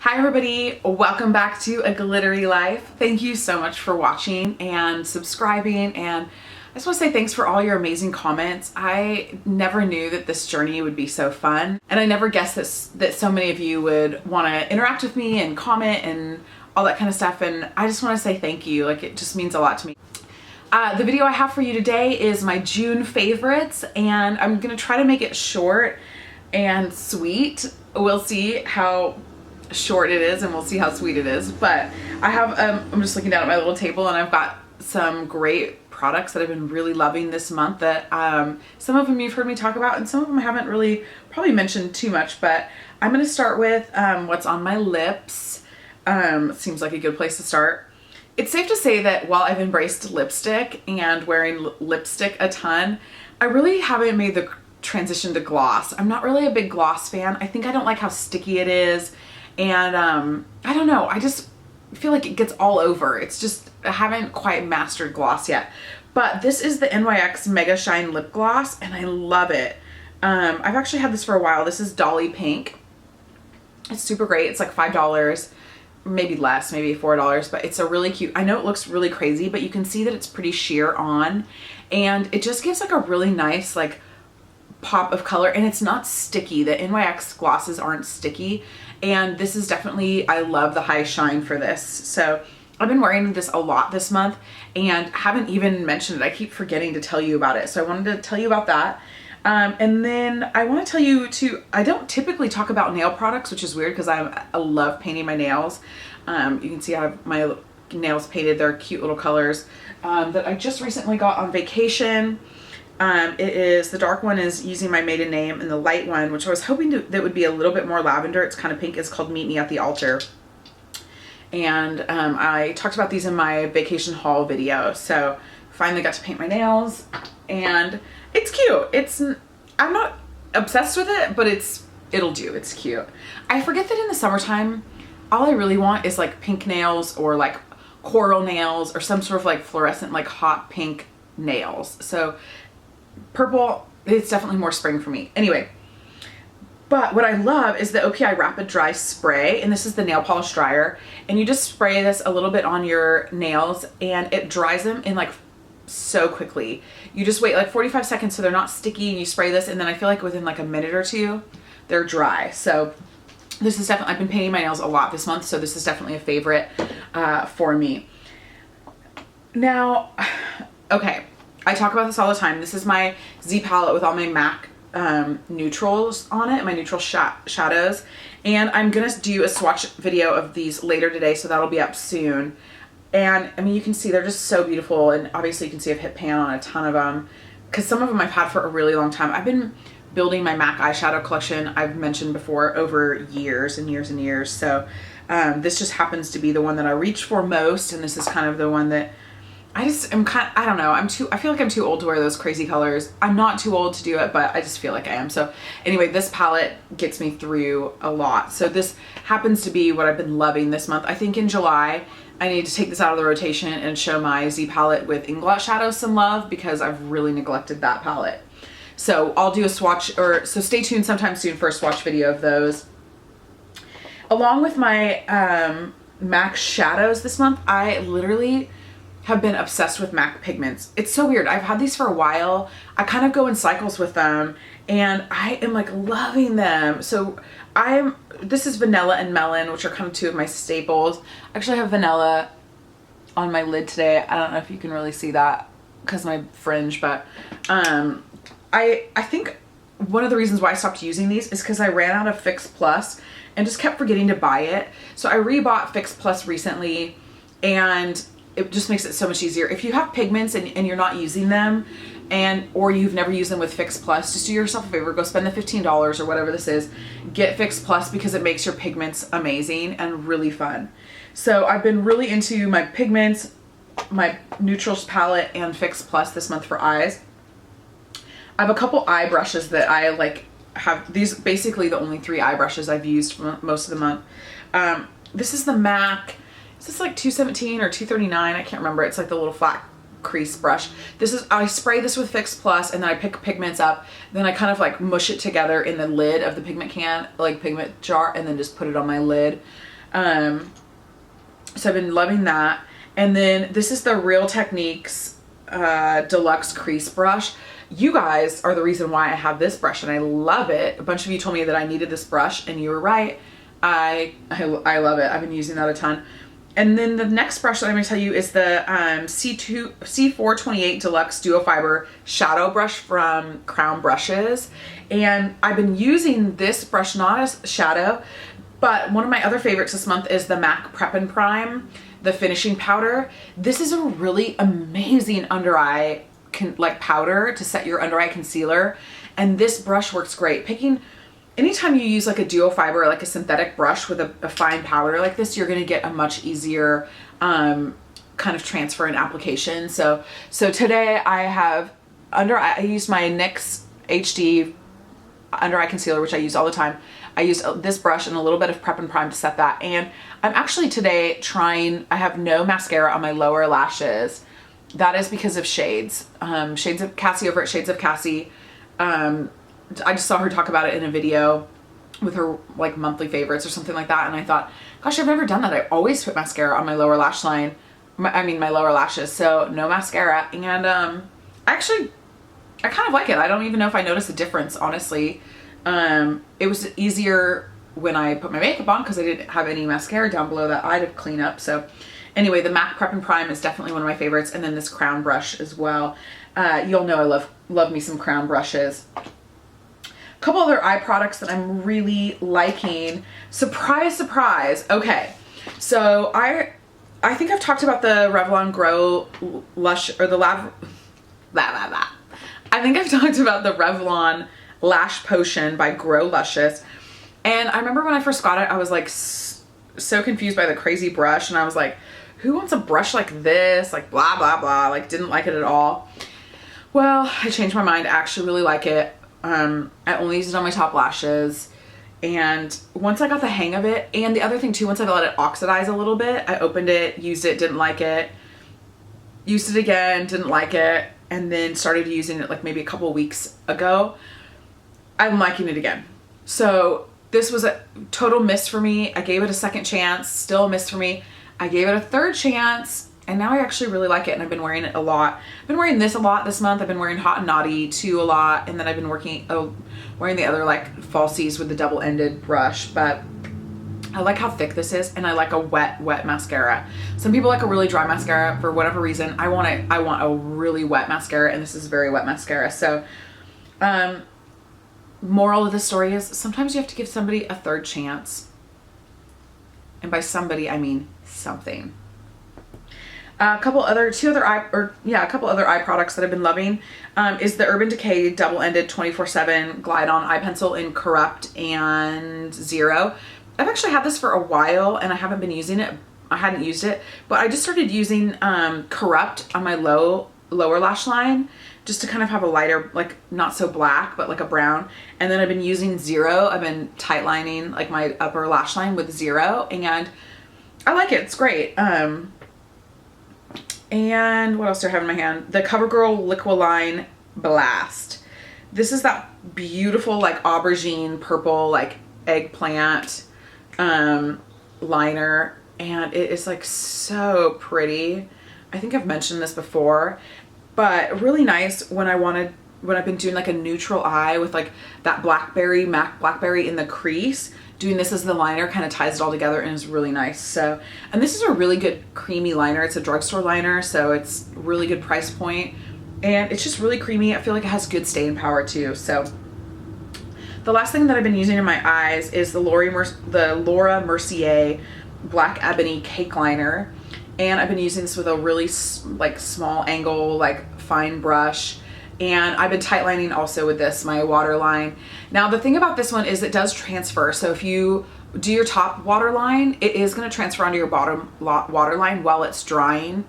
Hi everybody, welcome back to A Glittery Life. Thank you so much for watching and subscribing, and I just want to say thanks for all your amazing comments. I never knew that this journey would be so fun, and I never guessed that so many of you would want to interact with me and comment and all that kind of stuff, and I just want to say thank you. Like, it just means a lot to me. The video I have for you today is my June favorites, and I'm going to try to make it short and sweet. We'll see how short it is and we'll see how sweet it is, but I have I'm just looking down at my little table and I've got some great products that I've been really loving this month that some of them you've heard me talk about and some of them I haven't really probably mentioned too much, but I'm going to start with what's on my lips. Seems like a good place to start. It's safe to say that while I've embraced lipstick and wearing lipstick a ton, I really haven't made the transition to gloss. I'm not really a big gloss fan. I think I don't like how sticky it is. And I don't know, I just feel like it gets all over. It's just, I haven't quite mastered gloss yet. But this is the NYX Mega Shine Lip Gloss, and I love it. I've actually had this for a while. This is Dolly Pink. It's super great. It's like $5, maybe less, maybe $4, but it's a really cute, I know it looks really crazy, but you can see that it's pretty sheer on, and it just gives like a really nice like pop of color, and it's not sticky. The NYX glosses aren't sticky, and this is definitely, I love the high shine for this. So I've been wearing this a lot this month and haven't even mentioned it. I keep forgetting to tell you about it, so I wanted to tell you about that. And then I want to tell you too, I don't typically talk about nail products, which is weird because I love painting my nails. You can see I have my nails painted. They're cute little colors that I just recently got on vacation. It is, the dark one is using my maiden name, and the light one, which I was hoping that would be a little bit more lavender, it's kind of pink, is called Meet Me at the Altar. And I talked about these in my vacation haul video, so finally got to paint my nails, and it's cute. I'm not obsessed with it, but it'll do. It's cute. I forget that in the summertime, all I really want is like pink nails or like coral nails or some sort of like fluorescent, like hot pink nails. So purple, it's definitely more spring for me. Anyway, but what I love is the OPI Rapid Dry Spray, and this is the nail polish dryer, and you just spray this a little bit on your nails and it dries them in like so quickly. You just wait like 45 seconds so they're not sticky, and you spray this, and then I feel like within like a minute or two they're dry. So this is definitely, I've been painting my nails a lot this month, so this is definitely a favorite for me. Now, okay, I talk about this all the time. This is my Z palette with all my MAC neutrals on it, my neutral shadows. And I'm going to do a swatch video of these later today, so that'll be up soon. And I mean, you can see they're just so beautiful. And obviously you can see I've hit pan on a ton of them because some of them I've had for a really long time. I've been building my MAC eyeshadow collection, I've mentioned before, over years and years and years. So this just happens to be the one that I reach for most. And this is kind of the one that I just am I don't know, I feel like I'm too old to wear those crazy colors. I'm not too old to do it, but I just feel like I am. So anyway, this palette gets me through a lot. So this happens to be what I've been loving this month. I think in July, I need to take this out of the rotation and show my Z palette with Inglot shadows some love because I've really neglected that palette. So I'll do a swatch, so stay tuned sometime soon for a swatch video of those. Along with my MAC shadows this month, I literally have been obsessed with MAC pigments. It's so weird. I've had these for a while. I kind of go in cycles with them, and I am like loving them. So this is Vanilla and Melon, which are kind of two of my staples. I actually have Vanilla on my lid today. I don't know if you can really see that because of my fringe, but I think one of the reasons why I stopped using these is because I ran out of Fix Plus and just kept forgetting to buy it. So I rebought Fix Plus recently, and it just makes it so much easier. If you have pigments and you're not using them, or you've never used them with Fix Plus, just do yourself a favor, go spend the $15 or whatever this is, get Fix Plus, because it makes your pigments amazing and really fun. So I've been really into my pigments, my neutrals palette, and Fix Plus this month for eyes. I have a couple eye brushes that I like have. These basically the only 3 eye brushes I've used for most of the month. This is the MAC. Is this like $217 or $239? I can't remember. It's like the little flat crease brush. I spray this with Fix Plus, and then I pick pigments up. Then I kind of like mush it together in the lid of the pigment can, like pigment jar, and then just put it on my lid. So I've been loving that. And then this is the Real Techniques Deluxe Crease Brush. You guys are the reason why I have this brush, and I love it. A bunch of you told me that I needed this brush, and you were right. I love it. I've been using that a ton. And then the next brush that I'm going to tell you is the C428 Deluxe Duo Fiber Shadow Brush from Crown Brushes. And I've been using this brush not as shadow, but one of my other favorites this month is the MAC Prep and Prime, the finishing powder. This is a really amazing under eye powder to set your under eye concealer. And this brush works great. Anytime you use like a duo fiber, like a synthetic brush with a fine powder like this, you're going to get a much easier kind of transfer and application. So today I used my NYX HD under eye concealer, which I use all the time. I used this brush and a little bit of Prep and Prime to set that. And I'm actually today I have no mascara on my lower lashes. That is because of Shades. Shades of Cassie over at Shades of Cassie. I just saw her talk about it in a video with her like monthly favorites or something like that. And I thought, gosh, I've never done that. I always put mascara on my lower lash line. My lower lashes. So no mascara. And I kind of like it. I don't even know if I noticed a difference, honestly. It was easier when I put my makeup on because I didn't have any mascara down below that eye to clean up. So anyway, the MAC Prep and Prime is definitely one of my favorites. And then this Crown brush as well. You'll know I love me some Crown brushes. A couple other eye products that I'm really liking. Surprise, surprise. Okay. So I think I've talked about the Revlon Grow Lush, or the I think I've talked about the Revlon Lash Potion by Grow Luscious. And I remember when I first got it, I was like so confused by the crazy brush. And I was like, who wants a brush like this? Like blah, blah, blah. Like didn't like it at all. Well, I changed my mind. I actually really like it. I only use it on my top lashes. And once I got the hang of it, and the other thing too, once I let it oxidize a little bit, I opened it, used it, didn't like it. Used it again, didn't like it. And then started using it like maybe a couple weeks ago. I'm liking it again. So this was a total miss for me. I gave it a second chance, still a miss for me. I gave it a third chance, and now I actually really like it, and I've been wearing it a lot. I've been wearing this a lot this month. I've been wearing Hot and Naughty 2 a lot, and then I've been wearing the other like falsies with the double-ended brush. But I like how thick this is, and I like a wet mascara. Some people like a really dry mascara for whatever reason. I want a really wet mascara, and this is a very wet mascara. So moral of the story is sometimes you have to give somebody a third chance. And by somebody, I mean something. A couple other eye products that I've been loving is the Urban Decay double-ended 24/7 Glide On eye pencil in Corrupt and Zero. I've actually had this for a while and I haven't been using it. I hadn't used it, but I just started using Corrupt on my lower lash line just to kind of have a lighter, like not so black, but like a brown. And then I've been using Zero. I've been tight lining like my upper lash line with Zero, and I like it. It's great. And what else do I have in my hand? The CoverGirl Liquiline Blast. This is that beautiful like aubergine purple like eggplant liner, and it is like so pretty. I think I've mentioned this before, but really nice when I've been doing like a neutral eye with like that MAC Blackberry in the crease. Doing this as the liner kind of ties it all together and is really nice. So, and this is a really good creamy liner. It's a drugstore liner, so it's really good price point. And it's just really creamy. I feel like it has good staying power too. So the last thing that I've been using in my eyes is the Laura Mercier Black Ebony Cake Liner. And I've been using this with a really like small angle, like fine brush. And I've been tight lining also with this, my waterline. Now the thing about this one is it does transfer. So if you do your top waterline, it is going to transfer onto your bottom waterline while it's drying.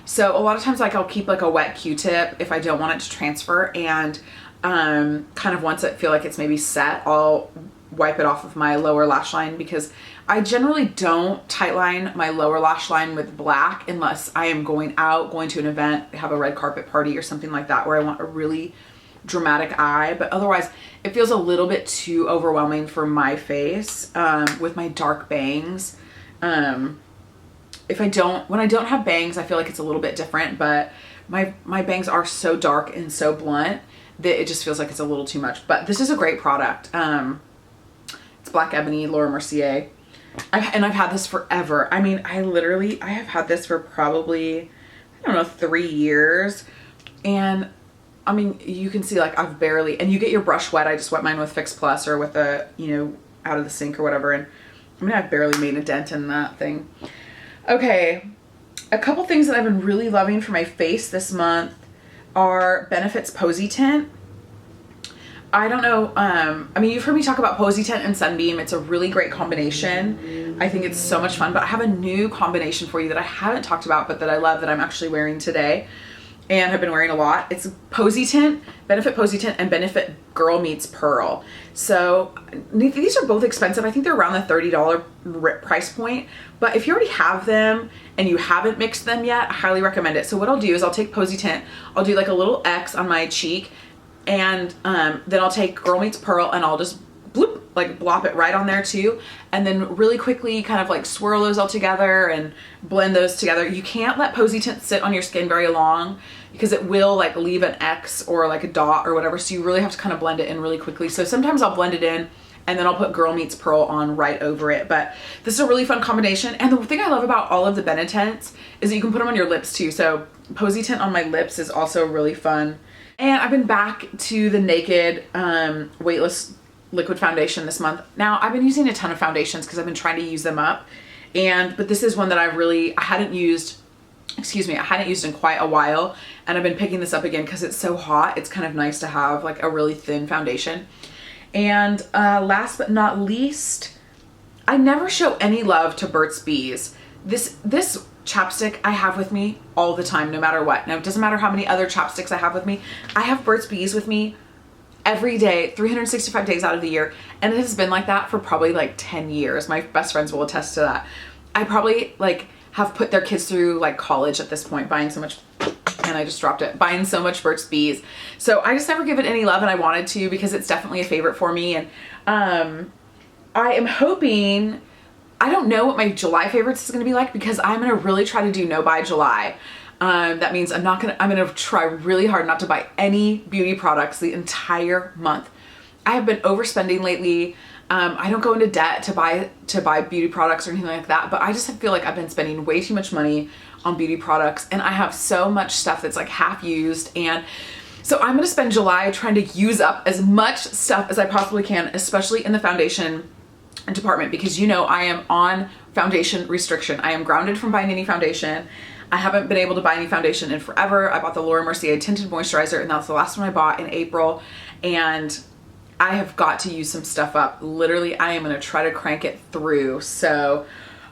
So a lot of times like I'll keep like a wet Q-tip if I don't want it to transfer, and kind of once I feel like it's maybe set, I'll wipe it off of my lower lash line, because I generally don't tightline my lower lash line with black unless I am going to an event, have a red carpet party or something like that where I want a really dramatic eye. But otherwise it feels a little bit too overwhelming for my face with my dark bangs. If I don't, when I don't have bangs, I feel like it's a little bit different, but my bangs are so dark and so blunt that it just feels like it's a little too much. But this is a great product. It's Black Ebony, Laura Mercier. And I've had this forever. I mean, I have had this for probably, I don't know, 3 years. And I mean, you can see like I've barely, and you get your brush wet. I just wet mine with Fix Plus or with a, you know, out of the sink or whatever. And I mean, I've barely made a dent in that thing. Okay. A couple things that I've been really loving for my face this month are Benefit's Posy Tint. I don't know, I mean, you've heard me talk about Posy Tint and Sunbeam. It's a really great combination. I think it's so much fun, but I have a new combination for you that I haven't talked about, but that I love, that I'm actually wearing today and have been wearing a lot. It's Posy Tint, Benefit Posy Tint, and Benefit Girl Meets Pearl. So these are both expensive. I think they're around the $30 price point, but if you already have them and you haven't mixed them yet, I highly recommend it. So what I'll do is I'll take Posy Tint, I'll do like a little X on my cheek, and then I'll take Girl Meets Pearl and I'll just bloop, like blop it right on there too. And then really quickly kind of like swirl those all together and blend those together. You can't let Posy Tint sit on your skin very long because it will like leave an X or like a dot or whatever. So you really have to kind of blend it in really quickly. So sometimes I'll blend it in and then I'll put Girl Meets Pearl on right over it. But this is a really fun combination. And the thing I love about all of the Benettints is that you can put them on your lips too. So Posy Tint on my lips is also really fun. And I've been back to the Naked Weightless Liquid Foundation this month. Now, I've been using a ton of foundations because I've been trying to use them up. But this is one that I hadn't used in quite a while. And I've been picking this up again because it's so hot. It's kind of nice to have like a really thin foundation. And last but not least, I never show any love to Burt's Bees. This chapstick I have with me all the time, no matter what. Now, it doesn't matter how many other chapsticks I have with me. I have Burt's Bees with me every day, 365 days out of the year. And it has been like that for probably like 10 years. My best friends will attest to that. I probably like have put their kids through like college at this point, buying so much, and I just dropped it, buying so much Burt's Bees. So I just never give it any love, and I wanted to because it's definitely a favorite for me. And I am hoping, I don't know what my July favorites is going to be like because I'm going to really try to do no buy July. That means I'm going to try really hard not to buy any beauty products the entire month. I have been overspending lately. I don't go into debt to buy beauty products or anything like that, but I just feel like I've been spending way too much money on beauty products, and I have so much stuff that's like half used. And so I'm going to spend July trying to use up as much stuff as I possibly can, especially in the foundation department, because you know I am on foundation restriction. I am grounded from buying any foundation. I haven't been able to buy any foundation in forever. I bought the Laura Mercier tinted moisturizer, and that's the last one I bought in April, and I have got to use some stuff up. Literally, I am going to try to crank it through. So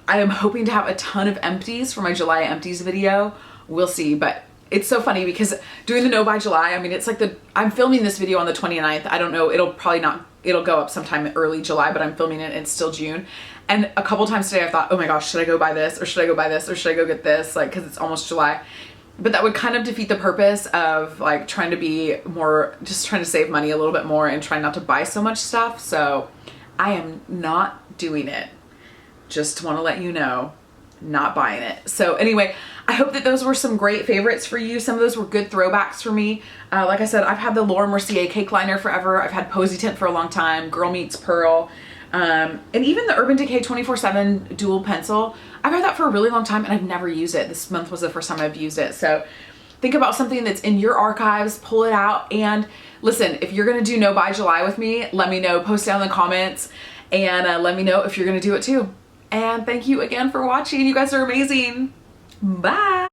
I am hoping to have a ton of empties for my July empties video. We'll see, but it's so funny because doing the no buy July, I mean, it's like I'm filming this video on the 29th. I don't know, it'll go up sometime early July, but I'm filming it, it's still June. And a couple times today I thought, oh my gosh, should I go buy this, or should I go buy this, or should I go get this? Like, cause it's almost July. But that would kind of defeat the purpose of like trying to be more, just trying to save money a little bit more and trying not to buy so much stuff. So I am not doing it. Just want to let you know, not buying it. So anyway, I hope that those were some great favorites for you. Some of those were good throwbacks for me. Like I said, I've had the Laura Mercier cake liner forever. I've had Posy Tint for a long time, Girl Meets Pearl, and even the Urban Decay 24/7 dual pencil. I've had that for a really long time and I've never used it. This month was the first time I've used it. So think about something that's in your archives, pull it out, and listen, if you're gonna do no buy July with me, let me know, post down in the comments, and let me know if you're gonna do it too. And thank you again for watching. You guys are amazing. Bye.